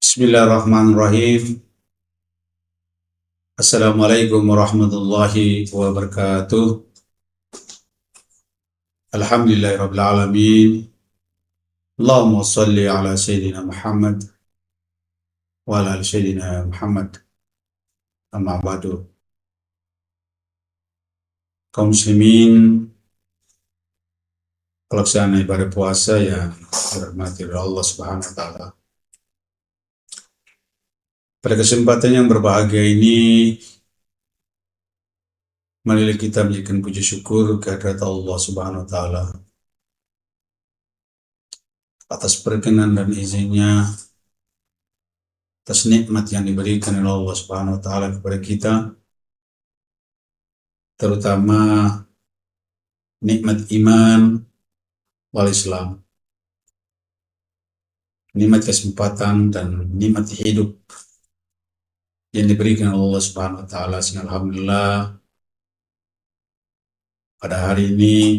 Bismillahirrahmanirrahim. Assalamualaikum warahmatullahi wabarakatuh. Alhamdulillahirabbil alamin. Allahumma shalli ala sayyidina Muhammad wa ala ali sayyidina Muhammad. Amma ba'du. Kaum muslimin, pelaksanaan ibadah puasa yang dirahmati oleh Allah Subhanahu wa taala. Pada kesempatan yang berbahagia ini, marilah kita menjadikan puji syukur kehadirat Allah Subhanahu wa taala atas perkenan dan izinnya, atas nikmat yang diberikan oleh Allah Subhanahu wa taala kepada kita, terutama nikmat iman wal Islam, nikmat kesempatan dan nikmat hidup yang diberikan oleh Allah Subhanahu wa taala. Sehingga alhamdulillah pada hari ini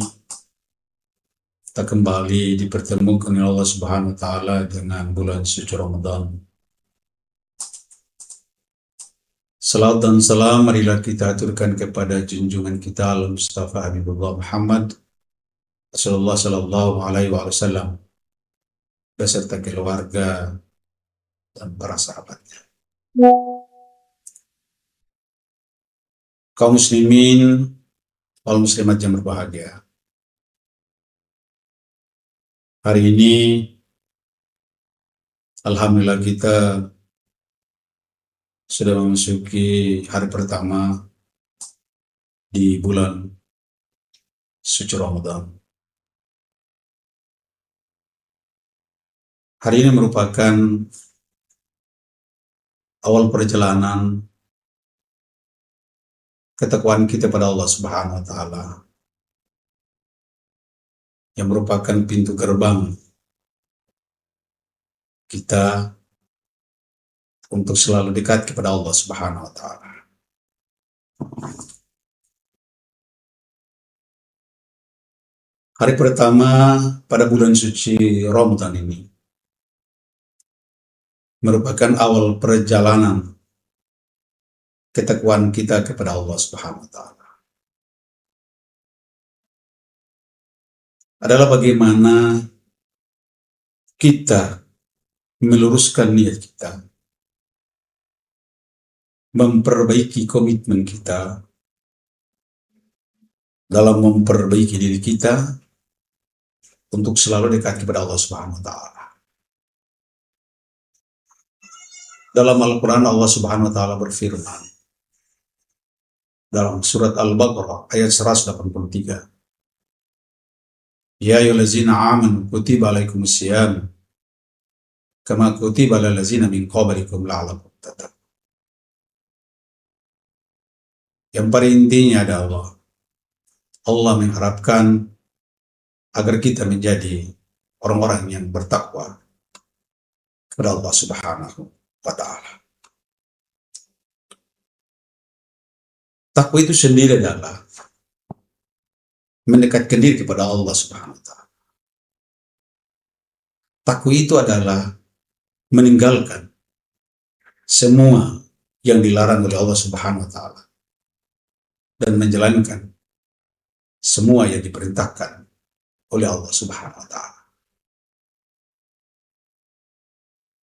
kita kembali dipertemukan oleh Allah Subhanahu wa taala dengan bulan suci Ramadan. Salawat dan salam marilah kita aturkan kepada junjungan kita Al-Mustafa Habibullah Muhammad sallallahu alaihi wasallam beserta keluarga dan para sahabatnya. Kaum muslimin wal muslimat yang berbahagia, hari ini alhamdulillah kita sudah memasuki hari pertama di bulan suci Ramadan. Hari ini merupakan awal perjalanan ketakwaan kita pada Allah Subhanahu wa taala, yang merupakan pintu gerbang kita untuk selalu dekat kepada Allah Subhanahu wa taala. Hari pertama pada bulan suci Ramadan ini merupakan awal perjalanan ketakwaan kita kepada Allah Subhanahu wa taala. Adalah bagaimana kita meluruskan niat kita, memperbaiki komitmen kita dalam memperbaiki diri kita untuk selalu dekat kepada Allah Subhanahu wa taala. Dalam Al-Quran Allah Subhanahu wa taala berfirman dalam surat Al-Baqarah ayat 183, Ya ayyuhallazina amanu kutiba alaikumusiyam kama kutiba alal ladzina min qablikum la'allakum tattaqun. Yang paling intinya adalah Allah mengharapkan agar kita menjadi orang-orang yang bertakwa kepada Allah Subhanahu wa ta'ala. Takwa itu sendiri adalah mendekatkan diri kepada Allah Subhanahu wa ta'ala. Takwa itu adalah meninggalkan semua yang dilarang oleh Allah Subhanahu wa ta'ala dan menjalankan semua yang diperintahkan oleh Allah Subhanahu wa ta'ala.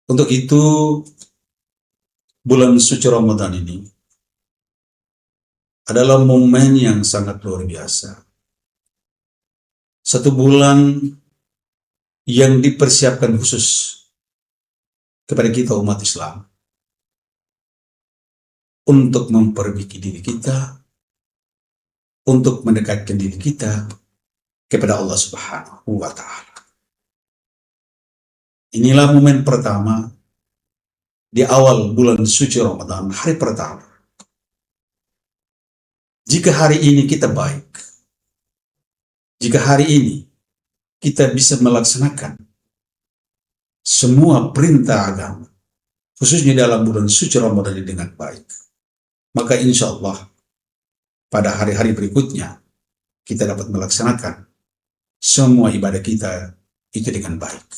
Untuk itu, bulan suci Ramadan ini adalah momen yang sangat luar biasa. Satu bulan yang dipersiapkan khusus kepada kita umat Islam untuk memperbaiki diri kita, untuk mendekatkan diri kita kepada Allah Subhanahu wa ta'ala. Inilah momen pertama di awal bulan suci Ramadan, hari pertama. Jika hari ini kita baik, jika hari ini kita bisa melaksanakan semua perintah agama, khususnya dalam bulan suci Ramadan ini dengan baik, maka insya Allah pada hari-hari berikutnya kita dapat melaksanakan semua ibadah kita itu dengan baik.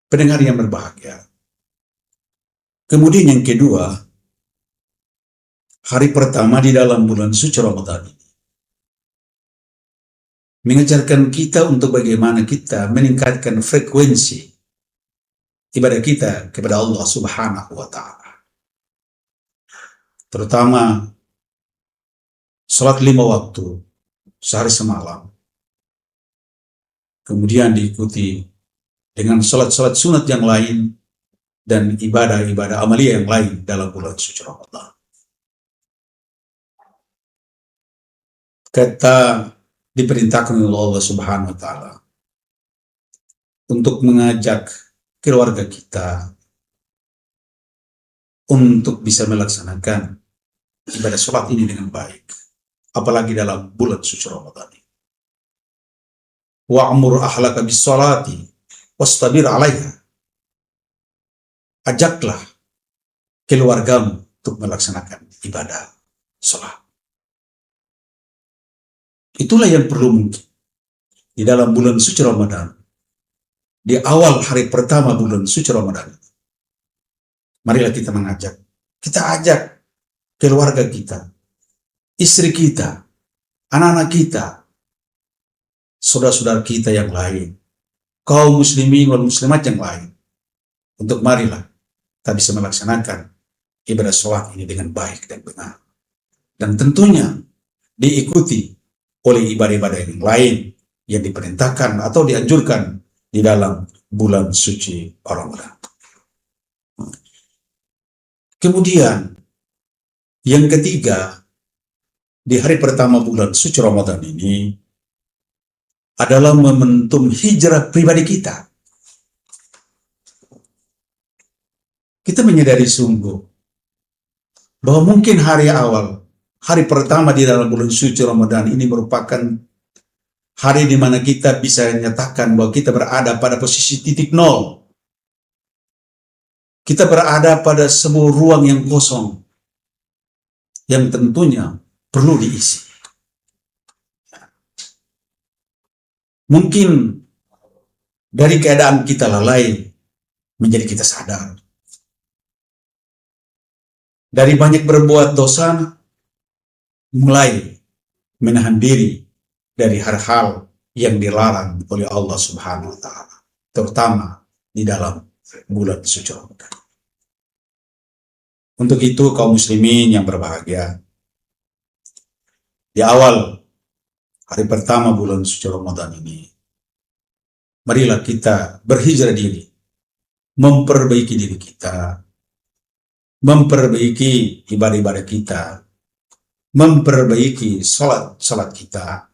pendengar yang berbahagia. Kemudian yang kedua, hari pertama di dalam bulan suci Ramadan ini mengajarkan kita untuk bagaimana kita meningkatkan frekuensi ibadah kita kepada Allah Subhanahu wa Ta'ala, terutama salat 5 waktu sehari semalam, kemudian diikuti dengan salat-salat sunat yang lain dan ibadah-ibadah amalia yang lain dalam bulan suci Ramadan. Kita diperintahkan oleh Allah Subhanahu wa Ta'ala untuk mengajak keluarga kita untuk bisa melaksanakan ibadah sholat ini dengan baik, apalagi dalam bulan suci Ramadan ini. Wa'mur ahlaka bis sholati wastabir 'alaiha. Ajaklah keluargamu untuk melaksanakan ibadah sholat. Itulah yang perlu mungkin di dalam bulan suci Ramadan, di awal hari pertama bulan suci Ramadan. Marilah kita mengajak, kita ajak keluarga kita, istri kita, anak-anak kita, saudara-saudara kita yang lain, kaum muslimin wal muslimat yang lain, untuk marilah kita bisa melaksanakan ibadah sholat ini dengan baik dan benar. Dan tentunya diikuti oleh ibadah-ibadah yang lain yang diperintahkan atau dianjurkan di dalam bulan suci Ramadan. Kemudian yang ketiga, di hari pertama bulan suci Ramadan ini adalah momentum hijrah pribadi kita. Kita menyadari sungguh bahwa mungkin hari awal, hari pertama di dalam bulan suci Ramadan ini merupakan hari di mana kita bisa menyatakan bahwa kita berada pada posisi titik nol. Kita berada pada sebuah ruang yang kosong, yang tentunya perlu diisi. Mungkin dari keadaan kita lalai menjadi kita sadar. Dari banyak berbuat dosa, mulai menahan diri dari hal-hal yang dilarang oleh Allah Subhanahu wa Ta'ala, terutama di dalam bulan suci Ramadan. Untuk itu kaum muslimin yang berbahagia, di awal hari pertama bulan suci Ramadan ini, marilah kita berhijrah diri, memperbaiki diri kita, memperbaiki ibadah-ibadah kita, memperbaiki salat kita,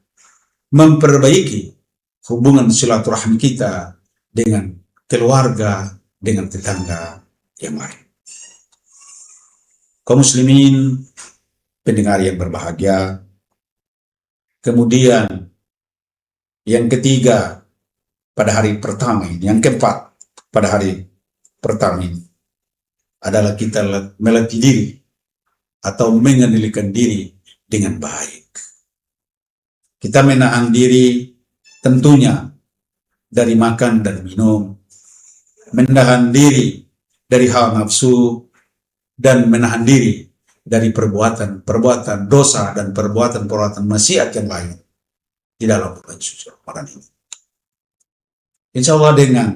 memperbaiki hubungan silaturahmi kita dengan keluarga, dengan tetangga yang lain. Kaum muslimin, pendengar yang berbahagia, kemudian yang ketiga pada hari pertama ini, yang keempat pada hari pertama ini adalah kita melatih diri atau mengendalikan diri dengan baik. Kita menahan diri tentunya dari makan dan minum, menahan diri dari hawa nafsu, dan menahan diri dari perbuatan dosa dan perbuatan maksiat yang lain di dalam bulan suci Ramadan ini. Insya Allah dengan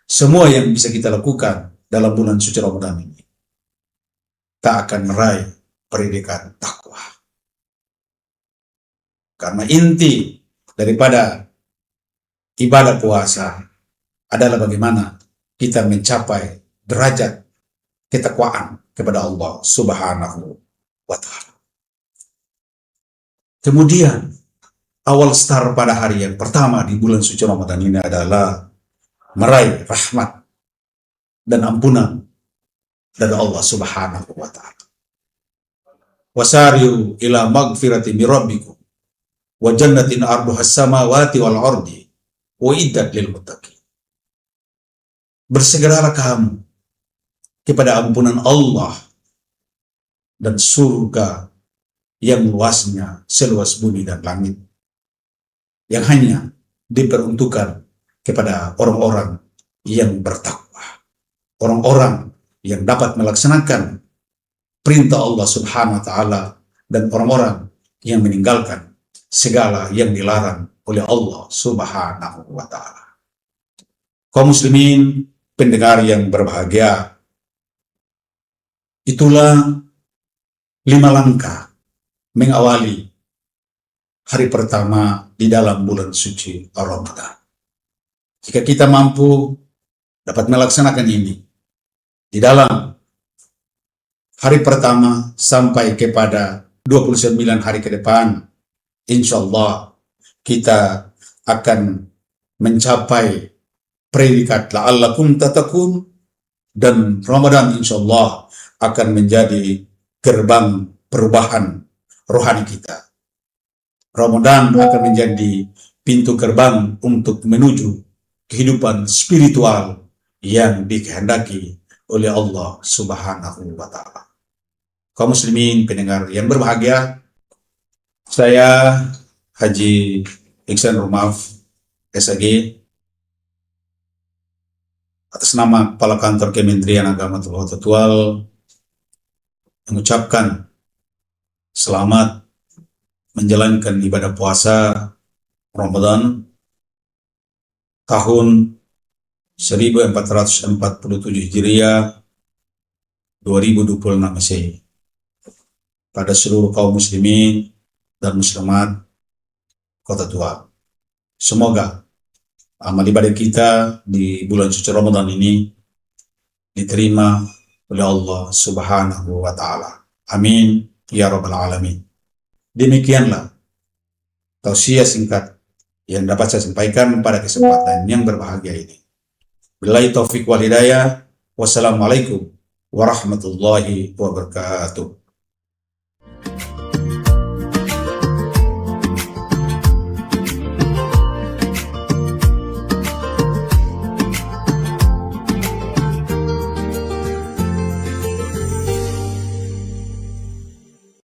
semua yang bisa kita lakukan dalam bulan suci Ramadan ini, kita akan meraih predikat takwa. Karena inti daripada ibadah puasa adalah bagaimana kita mencapai derajat ketakwaan kepada Allah Subhanahu wa Ta'ala. Kemudian awal start pada hari yang pertama di bulan suci Ramadan ini adalah meraih rahmat dan ampunan dari Allah Subhanahu wa Ta'ala. Wasari'u ila magfirati min rabbikum wa jannatin arduha as-samawati wal ardi wa iddat lil muttaqin. Bersegeralah kamu kepada ampunan Allah dan surga yang luasnya seluas bumi dan langit, yang hanya diperuntukkan kepada orang-orang yang bertakwa, orang-orang yang dapat melaksanakan perintah Allah Subhanahu wa Ta'ala, dan orang-orang yang meninggalkan segala yang dilarang oleh Allah Subhanahu wa Ta'ala. Kaum muslimin, pendengar yang berbahagia, itulah 5 langkah mengawali hari pertama di dalam bulan suci Ramadan. Jika kita mampu dapat melaksanakan ini di dalam hari pertama sampai kepada 29 hari ke depan, insya Allah kita akan mencapai predikat la'allakum tatakun, dan Ramadan insya Allah akan menjadi gerbang perubahan rohani kita. Ramadan akan menjadi pintu gerbang untuk menuju kehidupan spiritual yang dikehendaki oleh Allah Subhanahu wa Ta'ala. Kaum muslimin pendengar yang berbahagia, saya Haji Iksan Rumaf SAG atas nama Kepala Kantor Kementerian Agama Tauhid mengucapkan selamat menjalankan ibadah puasa Ramadan tahun 1447 Hijriah 2026 Masehi pada seluruh kaum muslimin dan muslimat Kota Tua. Semoga amal ibadah kita di bulan suci Ramadan ini diterima oleh Allah Subhanahu wa Ta'ala. Amin ya rabbal alamin. Demikianlah tausiah singkat yang dapat saya sampaikan pada kesempatan yang berbahagia ini. Billahi taufiq wal hidayah. Wassalamualaikum warahmatullahi wabarakatuh.